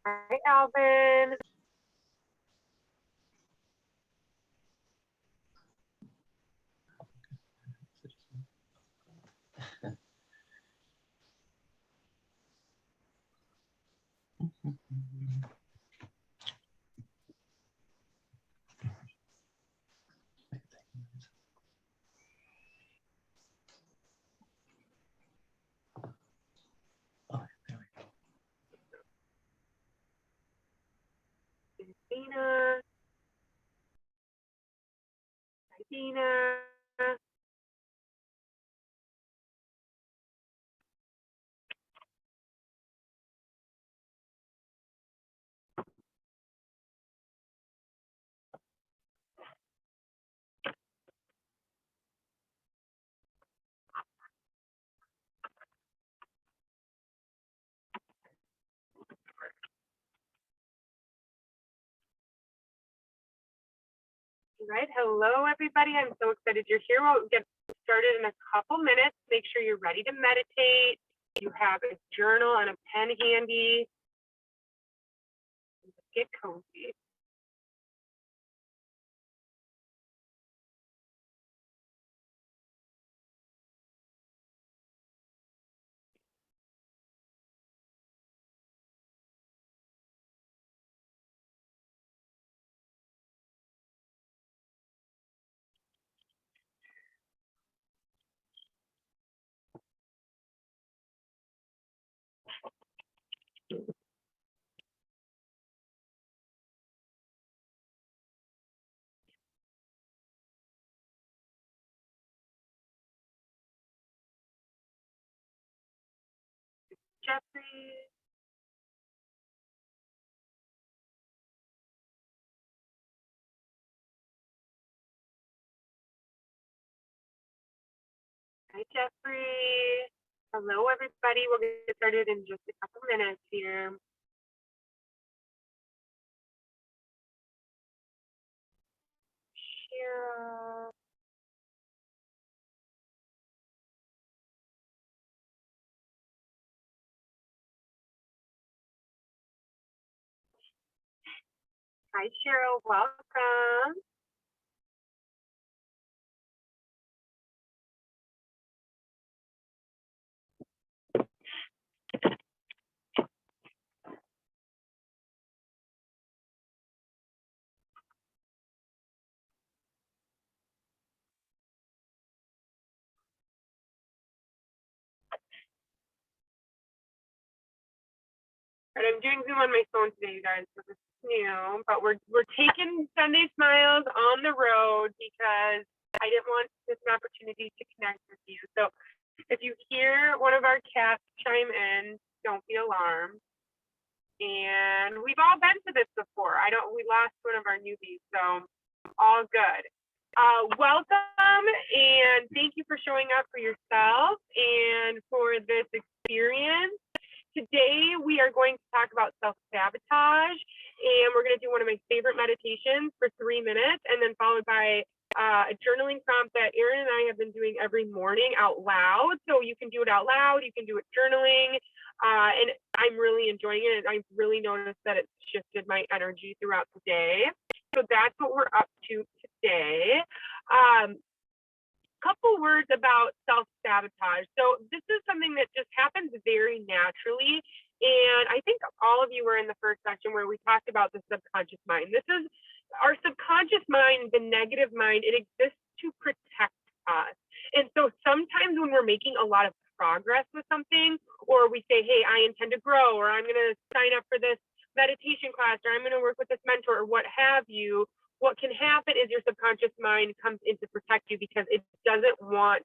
Hi, Alvin. Dina. Hi, Dina. All right, hello everybody. I'm so excited you're here. We'll get started in a couple minutes. Make sure you're ready to meditate. You have a journal and a pen handy. Get cozy. Jeffrey. Hi, Jeffrey. Hello, everybody. We'll get started in just a couple minutes here. Cheryl. Hi, Cheryl. Welcome. Right, I'm doing Zoom on my phone today, you guys, so this is new, but we're taking Sunday Smiles on the road because I didn't want this an opportunity to connect with you. So if you hear one of our cats chime in, don't be alarmed. And we've all been to this before. We lost one of our newbies, so all good. Welcome and thank you for showing up for yourself and for this experience. Today, we are going to talk about self-sabotage, and we're going to do one of my favorite meditations for 3 minutes, and then followed by a journaling prompt that Erin and I have been doing every morning out loud. So you can do it out loud, you can do it journaling, and I'm really enjoying it. I've really noticed that it's shifted my energy throughout the day. So that's what we're up to today. Couple words about self-sabotage. So this is something that just happens very naturally. And I think all of you were in the first section where we talked about the subconscious mind. This is our subconscious mind, the negative mind. It exists to protect us. And so sometimes when we're making a lot of progress with something, or we say, hey, I intend to grow, or I'm going to sign up for this meditation class, or I'm going to work with this mentor, or what have you, what can happen is your subconscious mind comes in to protect you because it doesn't want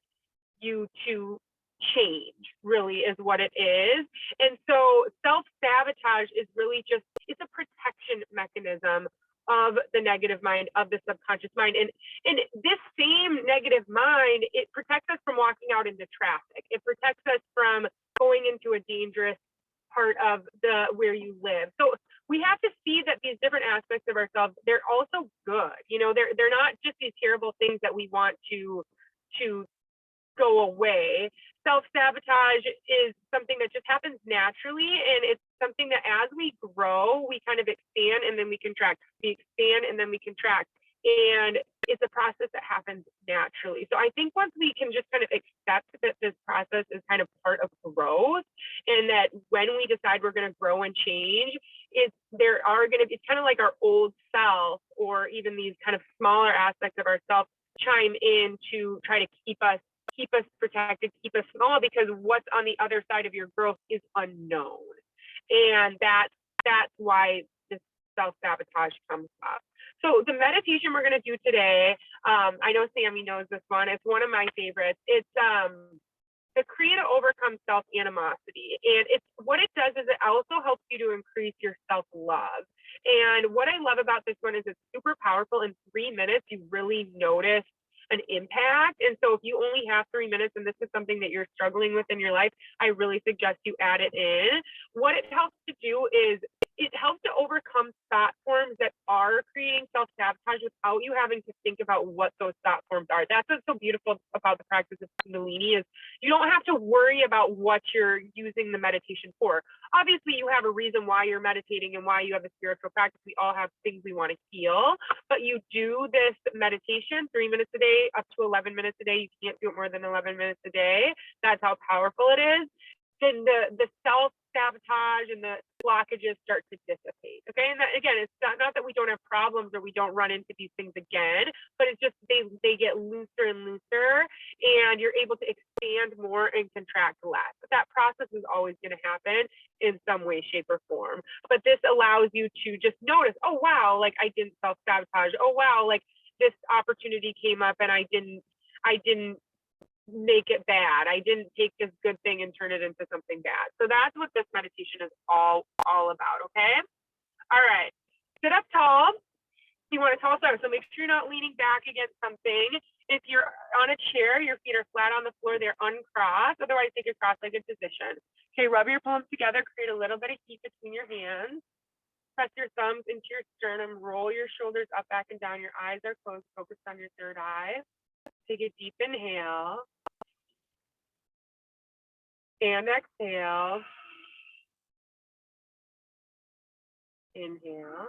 you to change, really, is what it is. And so self-sabotage is really just, it's a protection mechanism of the negative mind, of the subconscious mind. And this same negative mind, it protects us from walking out into traffic. It protects us from going into a dangerous part of where you live. So we have to see that these different aspects of ourselves, they're also good. You know, they're not just these terrible things that we want to go away. Self-sabotage is something that just happens naturally, and it's something that as we grow, we kind of expand and then we contract. We expand and then we contract. And it's a process that happens naturally. So I think once we can just kind of accept that this process is kind of part of growth, and that when we decide we're going to grow and change, it's kind of like our old self, or even these kind of smaller aspects of ourselves chime in to try to keep us protected, keep us small, because what's on the other side of your growth is unknown. And that's why this self-sabotage comes up. So the meditation we're going to do today, I know Sammy knows this one. It's one of my favorites. It's the Kriya to overcome self-animosity. And what it does is it also helps you to increase your self-love. And what I love about this one is it's super powerful. In 3 minutes, you really notice an impact. And so if you only have 3 minutes and this is something that you're struggling with in your life, I really suggest you add it in. What it helps to do is it helps to overcome thought forms that are creating self-sabotage without you having to think about what those thought forms are. That's what's so beautiful about the practice of Kundalini, is you don't have to worry about what you're using the meditation for. Obviously, you have a reason why you're meditating and why you have a spiritual practice. We all have things we want to heal, but you do this meditation 3 minutes a day, up to 11 minutes a day. You can't do it more than 11 minutes a day. That's how powerful it is. Then the self-sabotage and the blockages start to dissipate. Okay, and that, again, it's not that we don't have problems or we don't run into these things again, but it's just they get looser and looser, and you're able to expand more and contract less. But that process is always going to happen in some way, shape, or form. But this allows you to just notice, oh wow, like I didn't self-sabotage. Oh wow, like this opportunity came up and I didn't make it bad. I didn't take this good thing and turn it into something bad. So that's what this meditation is all about, okay? All right, sit up tall. You want a tall start, so make sure you're not leaning back against something. If you're on a chair, your feet are flat on the floor, they're uncrossed. Otherwise, take a cross-legged position. Okay, rub your palms together, create a little bit of heat between your hands. Press your thumbs into your sternum, roll your shoulders up, back, and down. Your eyes are closed, focus on your third eye. Take a deep inhale. And exhale. Inhale.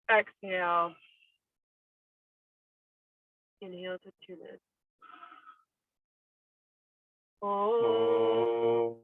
Exhale. Inhale to 2 minutes. Oh.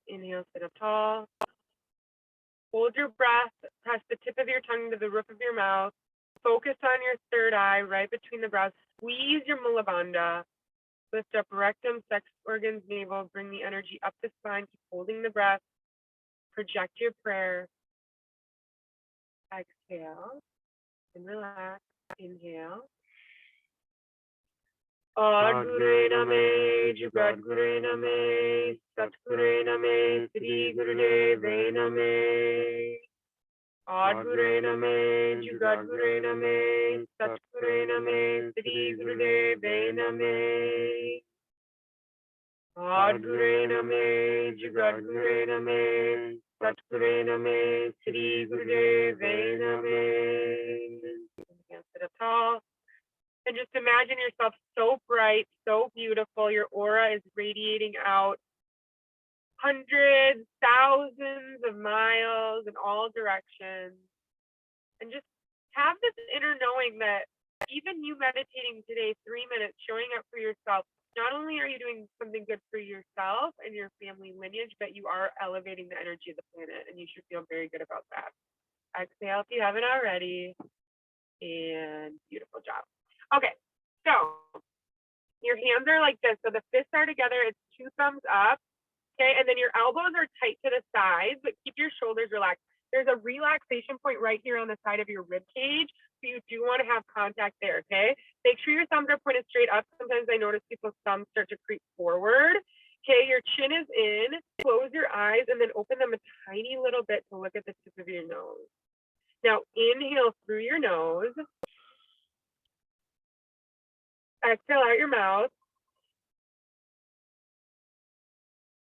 Inhale, sit up tall. Hold your breath. Press the tip of your tongue to the roof of your mouth. Focus on your third eye, right between the brows. Squeeze your Mulabandha. Lift up rectum, sex organs, navel. Bring the energy up the spine. Keep holding the breath. Project your prayer. Exhale and relax. Inhale. Adgure Name, Jugadgure Name, Satgure Name, Sri Gurudeve Name. Adgure Name, Jugadgure Name, Satgure Name, Sri Gurudeve Name. Adgure Name, Jugadgure Name, Satgure Name, Sri Gurudeve Name. Sit up tall. And just imagine yourself so bright, so beautiful. Your aura is radiating out hundreds, thousands of miles in all directions. And just have this inner knowing that even you meditating today, 3 minutes, showing up for yourself, not only are you doing something good for yourself and your family lineage, but you are elevating the energy of the planet, and you should feel very good about that. Exhale if you haven't already. And beautiful job. Okay, So your hands are like this. So the fists are together. It's 2 thumbs up. Okay. And then your elbows are tight to the sides, but keep your shoulders relaxed. There's a relaxation point right here on the side of your rib cage. So you do want to have contact there. Okay. Make sure your thumbs are pointed straight up. Sometimes I notice people's thumbs start to creep forward. Okay. Your chin is in. Close your eyes and then open them a tiny little bit to look at the tip of your nose. Now inhale through your nose. Exhale out your mouth.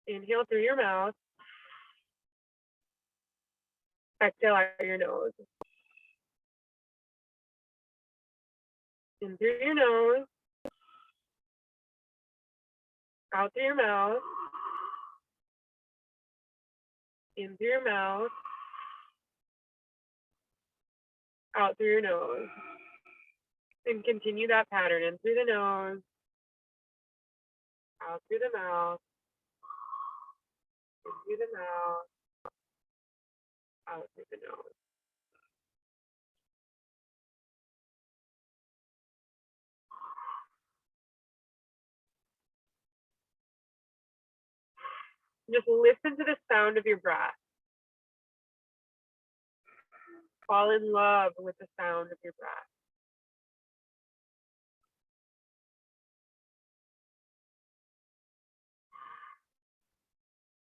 Inhale through your mouth. Exhale out your nose. In through your nose. Out through your mouth. In through your mouth. Out through your nose. And continue that pattern. In through the nose. Out through the mouth. In through the mouth. Out through the nose. Just listen to the sound of your breath. Fall in love with the sound of your breath.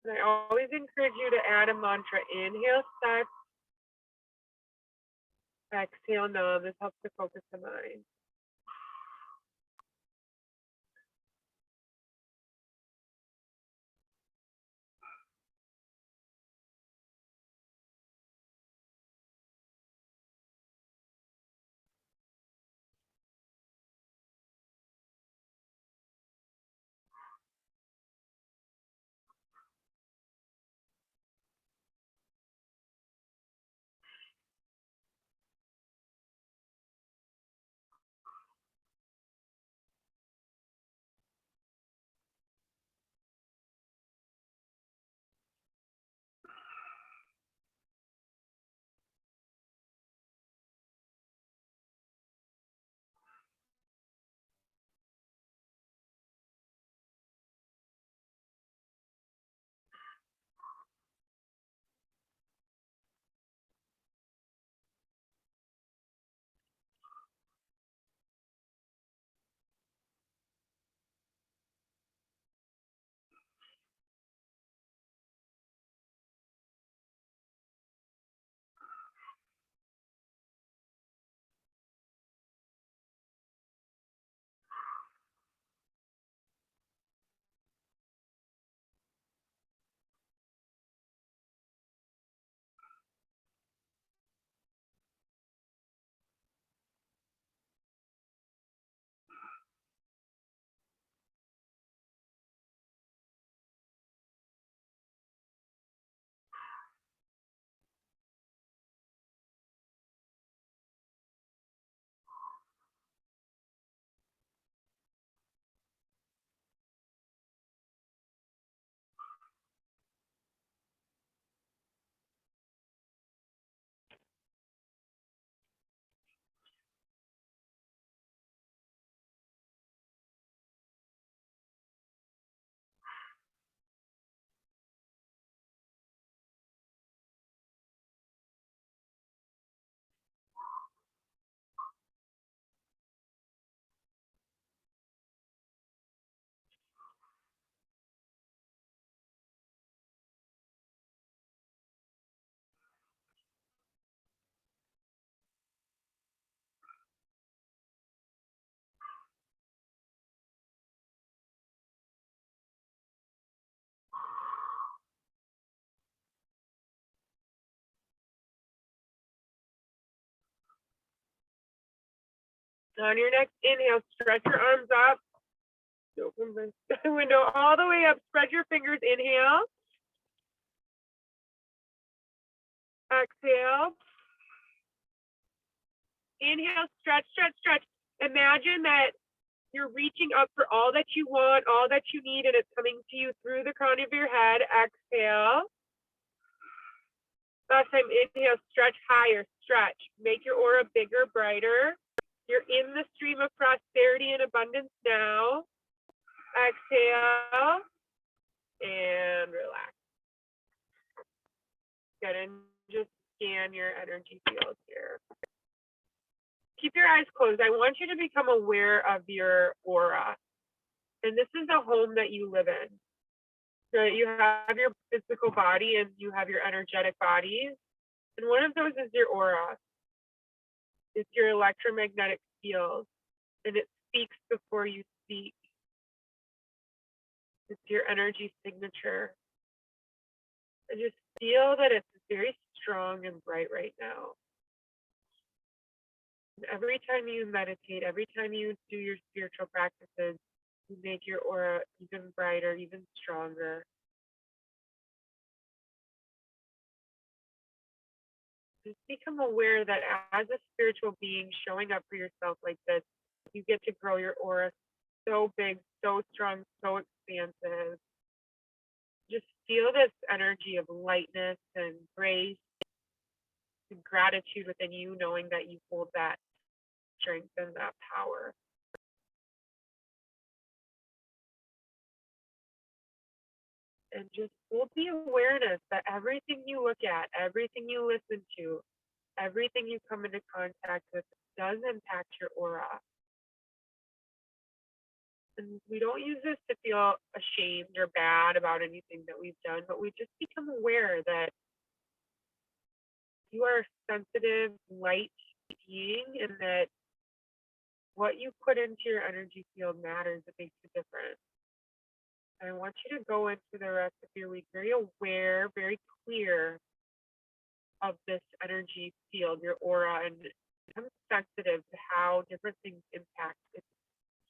And I always encourage you to add a mantra. Inhale, stretch. Exhale, numb. This helps to focus the mind. On your next inhale, stretch your arms up. Open the window all the way up. Spread your fingers. Inhale. Exhale. Inhale, stretch, stretch, stretch. Imagine that you're reaching up for all that you want, all that you need, and it's coming to you through the crown of your head. Exhale. Last time, inhale, stretch higher, stretch. Make your aura bigger, brighter. You're in the stream of prosperity and abundance now. Exhale and relax. Good, and just scan your energy field here. Keep your eyes closed. I want you to become aware of your aura. And this is the home that you live in. So you have your physical body and you have your energetic bodies. And one of those is your aura. It's your electromagnetic field. And it speaks before you speak. It's your energy signature. I just feel that it's very strong and bright right now. And every time you meditate, every time you do your spiritual practices, you make your aura even brighter, even stronger. Just become aware that as a spiritual being showing up for yourself like this, you get to grow your aura so big, so strong, so expansive. Just feel this energy of lightness and grace and gratitude within you, knowing that you hold that strength and that power. And just hold the awareness that everything you look at, everything you listen to, everything you come into contact with does impact your aura. And we don't use this to feel ashamed or bad about anything that we've done, but we just become aware that you are a sensitive, light being, and that what you put into your energy field matters. It makes a difference. And I want you to go into the rest of your week very aware, very clear of this energy field, your aura, and become sensitive to how different things impact its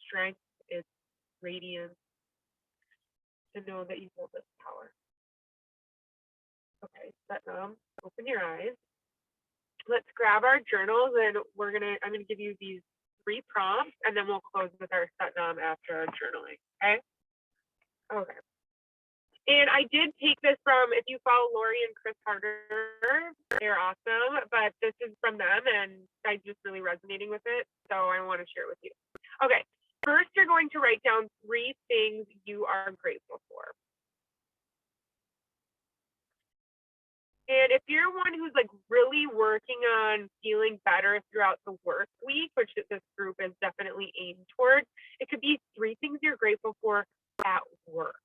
strength, its radiance, to know that you hold this power. Okay, Satnam, open your eyes. Let's grab our journals, and I'm gonna give you these 3 prompts, and then we'll close with our Satnam after our journaling. Okay. Okay. And I did take this from, if you follow Lori and Chris Harder, they're awesome, but this is from them and I'm just really resonating with it. So I want to share it with you. Okay. First, you're going to write down 3 things you are grateful for. And if you're one who's like really working on feeling better throughout the work week, which this group is definitely aimed towards, it could be 3 things you're grateful for at work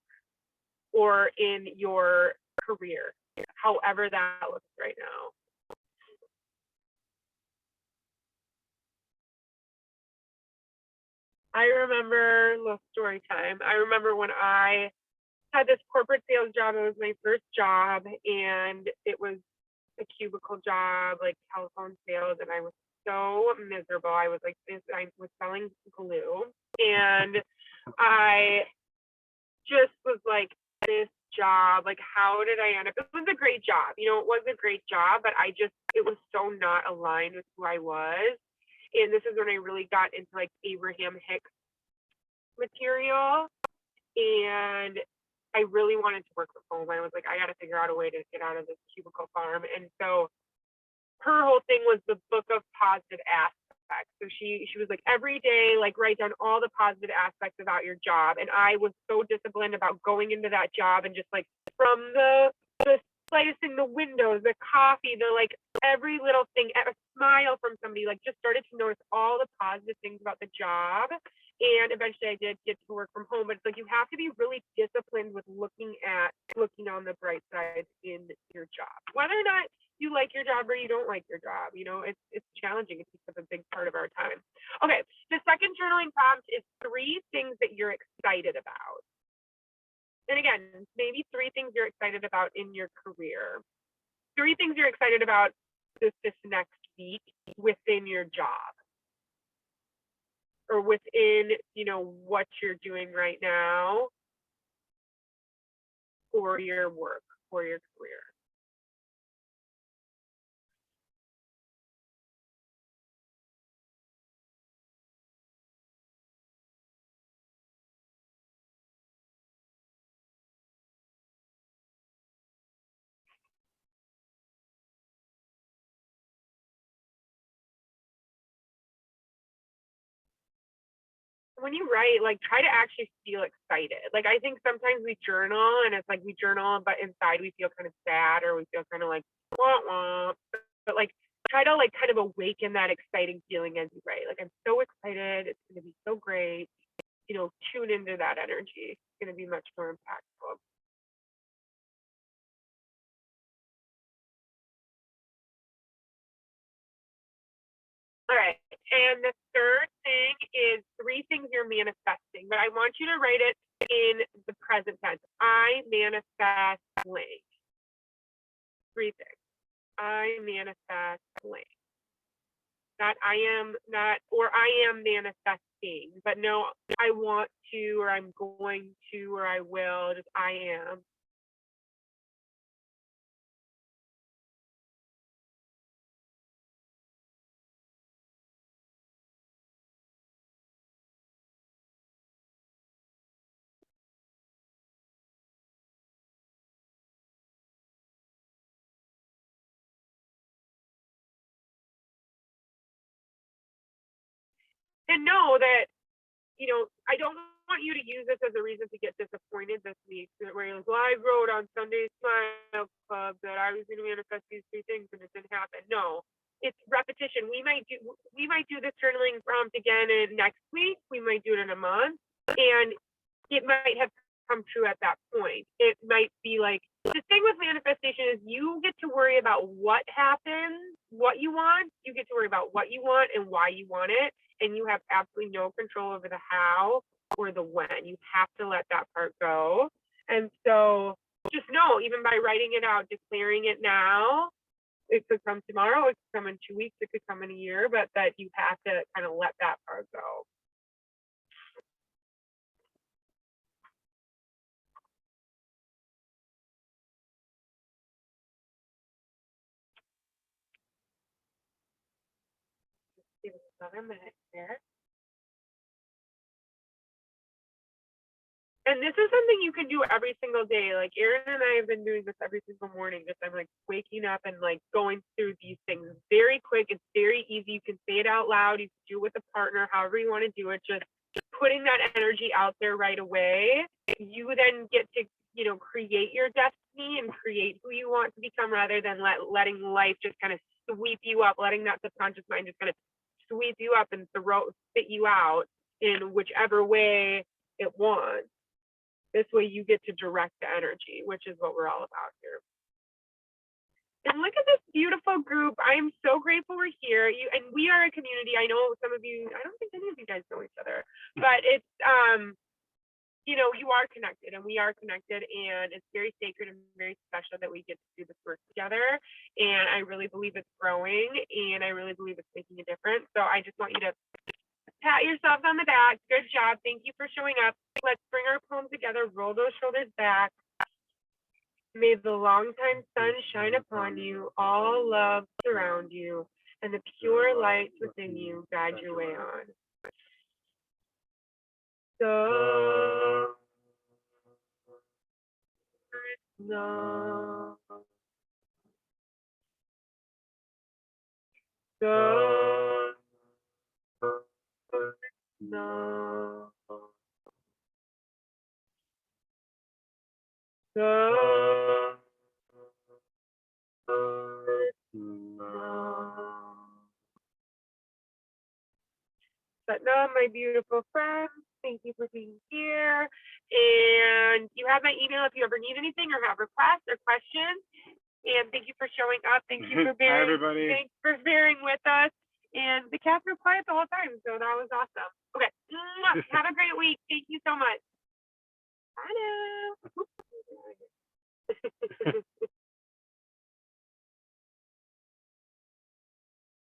or in your career, however that looks right now. I remember, little story time. I remember when I had this corporate sales job. It was my first job, and it was a cubicle job, like telephone sales, and I was so miserable. I was like this. I was selling glue, and I just was like, this job, like, how did I end up? It was a great job, it was a great job, but it was so not aligned with who I was. And this is when I really got into like Abraham Hicks material, and I really wanted to work from home. I was like, I got to figure out a way to get out of this cubicle farm. And so her whole thing was the book of positive aspects. So she was like, every day, like, write down all the positive aspects about your job. And I was so disciplined about going into that job and just like from the slicing the windows, the coffee, the like every little thing, a smile from somebody, like just started to notice all the positive things about the job. And eventually I did get to work from home, but it's like you have to be really disciplined with looking on the bright side in your job. Whether or not you like your job or you don't like your job, it's challenging. It takes up a big part of our time. Okay, the second journaling prompt is 3 things that you're excited about. And again, maybe 3 things you're excited about in your career. 3 things you're excited about this next week within your job or within, what you're doing right now or your work or your career. when you write, like try to actually feel excited. Like I think sometimes we journal and it's like we journal, but inside we feel kind of sad or we feel kind of like wah, wah. But like try to like kind of awaken that exciting feeling as you write. Like I'm so excited, it's gonna be so great. You know, tune into that energy. It's gonna be much more impactful. All right. And the third thing is 3 things you're manifesting, but I want you to write it in the present tense. I manifest blank. 3 things. I manifest blank. Not I am not, or I am manifesting, but no, I want to, or I'm going to, or I will, just I am. And know that, you know, I don't want you to use this as a reason to get disappointed this week, where you're like, well, I wrote on Sunday Smile Club that I was going to manifest these 3 things and it didn't happen. No, it's repetition. We might do this journaling prompt again in next week. We might do it in a month, and it might have come true at that point. It might be like, the thing with manifestation is you get to worry about what happens, what you want. You get to worry about what you want and why you want it. And you have absolutely no control over the how or the when. You have to let that part go. And so just know, even by writing it out, declaring it now, it could come tomorrow, it could come in 2 weeks, it could come in a year, but that you have to kind of let that part go. Give it another minute here. And this is something you can do every single day. Like Erin and I have been doing this every single morning. Just I'm like waking up and like going through these things very quick. It's very easy. You can say it out loud. You can do it with a partner, however you want to do it. Just putting that energy out there right away. You then get to, you know, create your destiny and create who you want to become, rather than letting life just kind of sweep you up, letting that subconscious mind just kind of sweep you up and spit you out in whichever way it wants. This way you get to direct the energy, which is what we're all about here. And look at this beautiful group. I am so grateful we're here. And we are a community. I know some of you, I don't think any of you guys know each other, but it's, you know, you are connected and we are connected, and it's very sacred and very special that we get to do this work together. And I really believe it's growing, and I really believe it's making a difference. So I just want you to pat yourselves on the back. Good job. Thank you for showing up. Let's bring our palms together, roll those shoulders back. May the longtime sun shine upon you, all love surround you, and the pure light within you guide your way on. So, no. So, no. So, but no, my beautiful friends, thank you for being here. And you have my email if you ever need anything or have requests or questions. And thank you for showing up. Thank you for bearing. Hi, everybody. Thanks for bearing with us. And the cats were quiet the whole time, so that was awesome. Okay, have a great week. Thank you so much. Bye now.